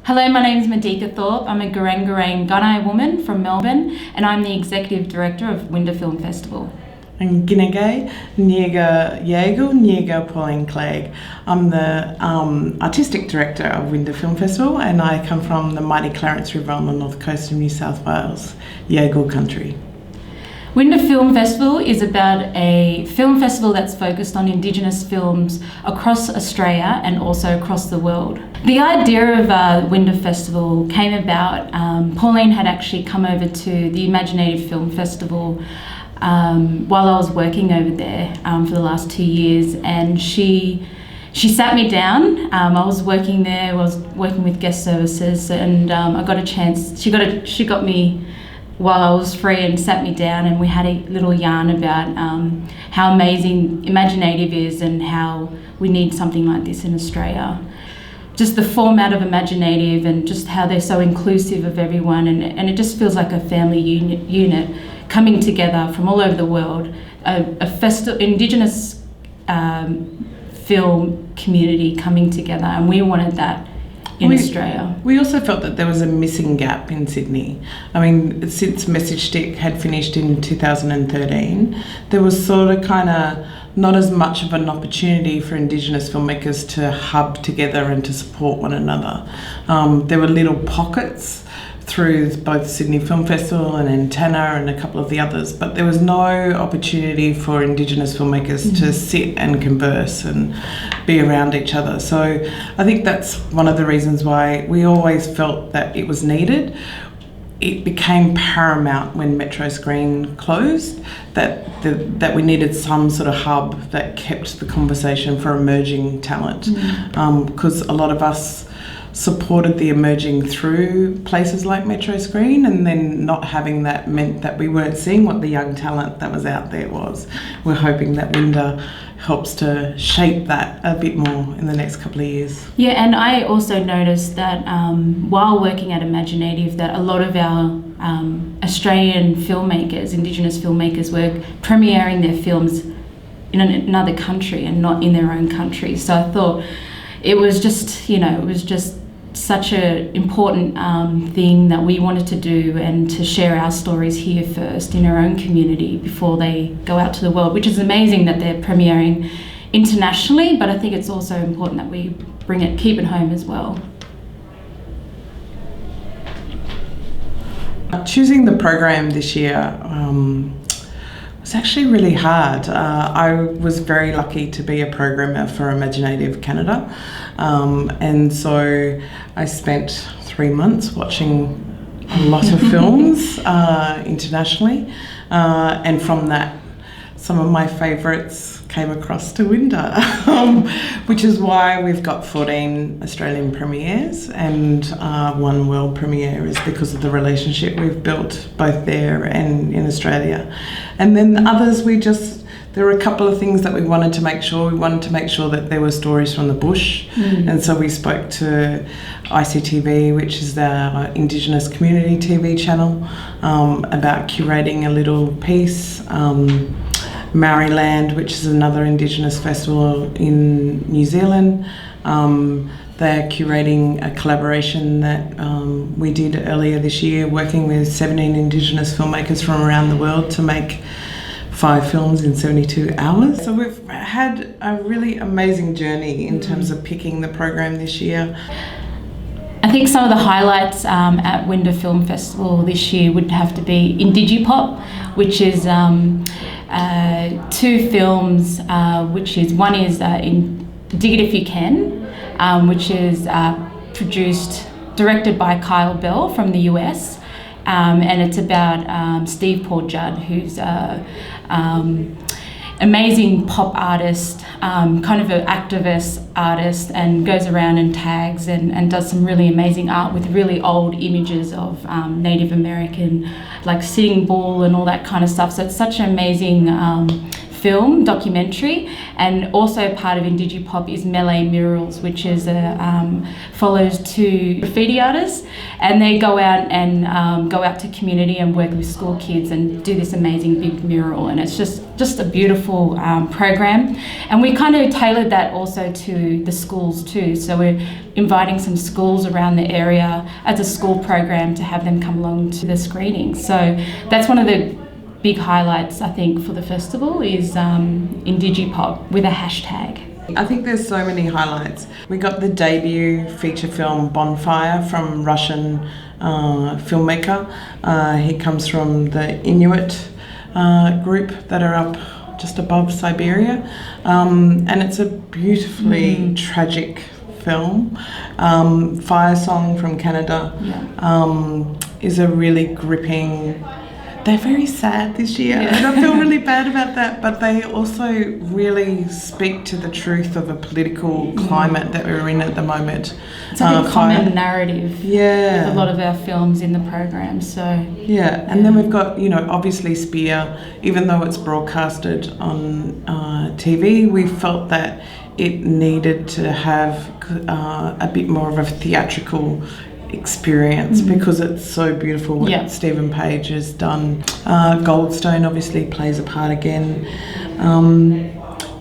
Hello, my name is Madika Thorpe. I'm a Garang Gunai woman from Melbourne, and I'm the Executive Director of Winda Film Festival. And Ginagay, Niega Yeagle, Niega Pauline Clegg. I'm the Artistic Director of Winda Film Festival, and I come from the mighty Clarence River on the north coast of New South Wales, Yeagle country. Winda Film Festival is about a film festival that's focused on Indigenous films across Australia and also across the world. The idea of Winda Festival came about, Pauline had actually come over to the Imaginative Film Festival while I was working over there for the last 2 years, and she sat me down. I was working there, I was working with guest services, and I got a chance, she got me while I was free and sat me down, and we had a little yarn about how amazing Imaginative is and how we need something like this in Australia. Just the format of Imaginative and just how they're so inclusive of everyone, and it just feels like a family unit coming together from all over the world, Indigenous film community coming together, and we wanted that in Australia. We also felt that there was a missing gap in Sydney. I mean, since Message Stick had finished in 2013, there was sort of kind of not as much of an opportunity for Indigenous filmmakers to hub together and to support one another. There were little pockets through both Sydney Film Festival and Antenna and a couple of the others, but there was no opportunity for Indigenous filmmakers to sit and converse and be around each other. So I think that's one of the reasons why we always felt that it was needed. It became paramount when Metro Screen closed that we needed some sort of hub that kept the conversation for emerging talent, because a lot of us supported the emerging through places like Metro Screen, and then not having that meant that we weren't seeing what the young talent that was out there was. We're hoping that Winda helps to shape that a bit more in the next couple of years. Yeah, and I also noticed that while working at Imaginative, that a lot of our Australian filmmakers, Indigenous filmmakers, were premiering their films in another country and not in their own country. So I thought it was just such an important thing that we wanted to do, and to share our stories here first in our own community before they go out to the world, which is amazing that they're premiering internationally, but I think it's also important that we keep it home as well. Choosing the program this year was actually really hard. I was very lucky to be a programmer for Imaginative Canada, and so I spent 3 months watching a lot of films internationally, and from that some of my favourites came across to Winda, which is why we've got 14 Australian premieres and one world premiere, is because of the relationship we've built both there and in Australia. And then others, there were a couple of things that we wanted to make sure. We wanted to make sure that there were stories from the bush, and so we spoke to ICTV, which is our Indigenous community TV channel, about curating a little piece. Maoriland, which is another Indigenous festival in New Zealand. They're curating a collaboration that we did earlier this year, working with 17 Indigenous filmmakers from around the world to make 5 films in 72 hours. So we've had a really amazing journey in terms of picking the program this year. I think some of the highlights at Winda Film Festival this year would have to be Indigipop, which is 2 films, one is Dig It If You Can, which is directed by Kyle Bell from the US, and it's about Steve Paul Judd, who's amazing pop artist, kind of an activist artist, and goes around and tags and does some really amazing art with really old images of Native American, like Sitting Bull and all that kind of stuff. So it's such an amazing film documentary, and also part of Indigipop is Melee Murals, which is follows two graffiti artists, and they go out to community and work with school kids and do this amazing big mural, and it's just a beautiful program. And we kind of tailored that also to the schools too, so we're inviting some schools around the area as a school program to have them come along to the screening. So that's one of the big highlights, I think, for the festival is Indigipop with a hashtag. I think there's so many highlights. We got the debut feature film Bonfire from Russian filmmaker. He comes from the Inuit group that are up just above Siberia, and it's a beautifully tragic film. Fire Song from Canada is a really gripping. They're very sad this year, and I feel really bad about that, but they also really speak to the truth of a political climate that we're in at the moment. It's like a common narrative with a lot of our films in the program. So and then we've got, obviously Spear. Even though it's broadcasted on TV, we felt that it needed to have a bit more of a theatrical experience because it's so beautiful what Stephen Page has done. Goldstone obviously plays a part again,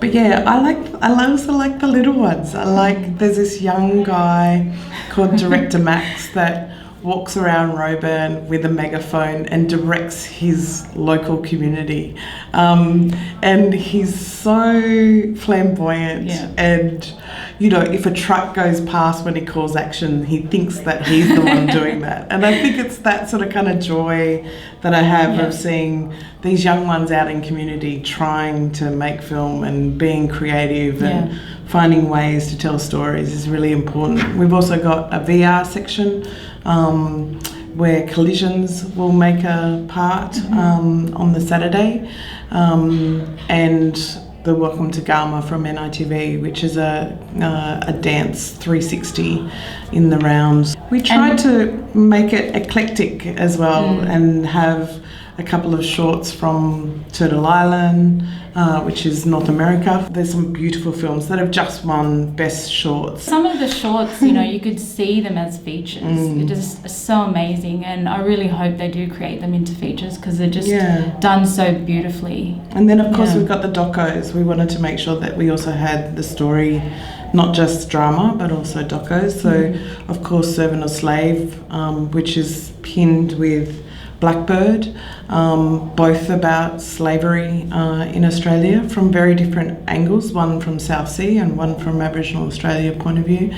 but I also like the little ones. There's this young guy called Director Max that walks around Roebourne with a megaphone and directs his local community, and he's so flamboyant and if a truck goes past when he calls action, he thinks that he's the one doing that. And I think it's that sort of kind of joy that I have of seeing these young ones out in community trying to make film and being creative and finding ways to tell stories is really important. We've also got a VR section where Collisions will make a part on the Saturday, and the Welcome to Garma from NITV, which is a dance 360 in the rounds. We tried to make it eclectic as well and have a couple of shorts from Turtle Island, which is North America. There's some beautiful films that have just won Best Shorts. Some of the shorts, you could see them as features. It is so amazing, and I really hope they do create them into features because they're just done so beautifully. And then of course we've got the docos. We wanted to make sure that we also had the story, not just drama but also docos. So of course Servant or Slave, which is pinned with Blackbird, both about slavery in Australia from very different angles, one from South Sea and one from Aboriginal Australia point of view,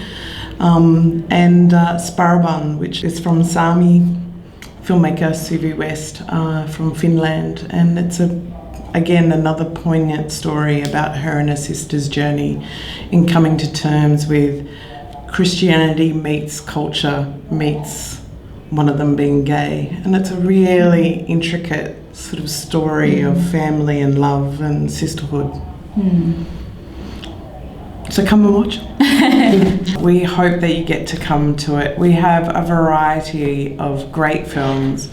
and Sparabun, which is from Sami filmmaker Suvi West from Finland, and it's again another poignant story about her and her sister's journey in coming to terms with Christianity meets culture meets one of them being gay. And it's a really intricate sort of story of family and love and sisterhood. So come and watch. We hope that you get to come to it. We have a variety of great films.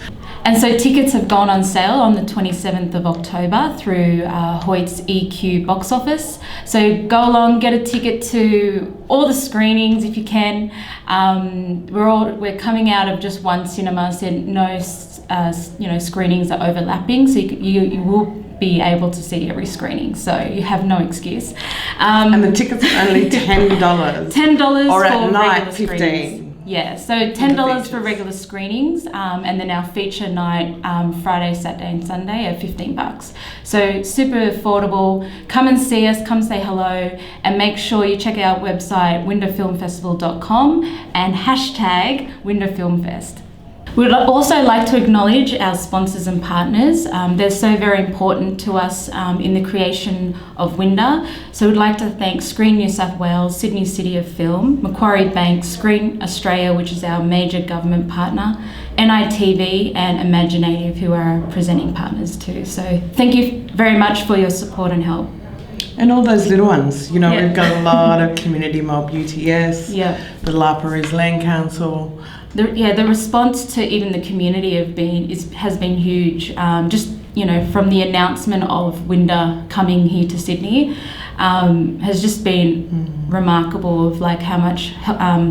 And so tickets have gone on sale on the 27th of October through Hoyt's EQ box office. So go along, get a ticket to all the screenings if you can. We're coming out of just one cinema, so no screenings are overlapping. So you will be able to see every screening, so you have no excuse. And the tickets are only $10. $10 or for at night, regular 15. Screenings. Yeah, so $10 for regular screenings, and then our feature night, Friday, Saturday and Sunday are $15. So super affordable. Come and see us, come say hello, and make sure you check out our website, windowfilmfestival.com, and hashtag WindowFilmFest. We'd also like to acknowledge our sponsors and partners. They're so very important to us in the creation of Winda. So we'd like to thank Screen New South Wales, Sydney City of Film, Macquarie Bank, Screen Australia, which is our major government partner, NITV and Imaginative, who are our presenting partners too. So thank you very much for your support and help. And all those little ones, we've got a lot of Community Mob UTS, the La Perouse Land Council. The response to even the community has been huge. Just from the announcement of Winda coming here to Sydney, has just been remarkable of like how much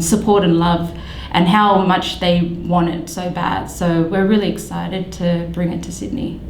support and love and how much they want it so bad. So we're really excited to bring it to Sydney.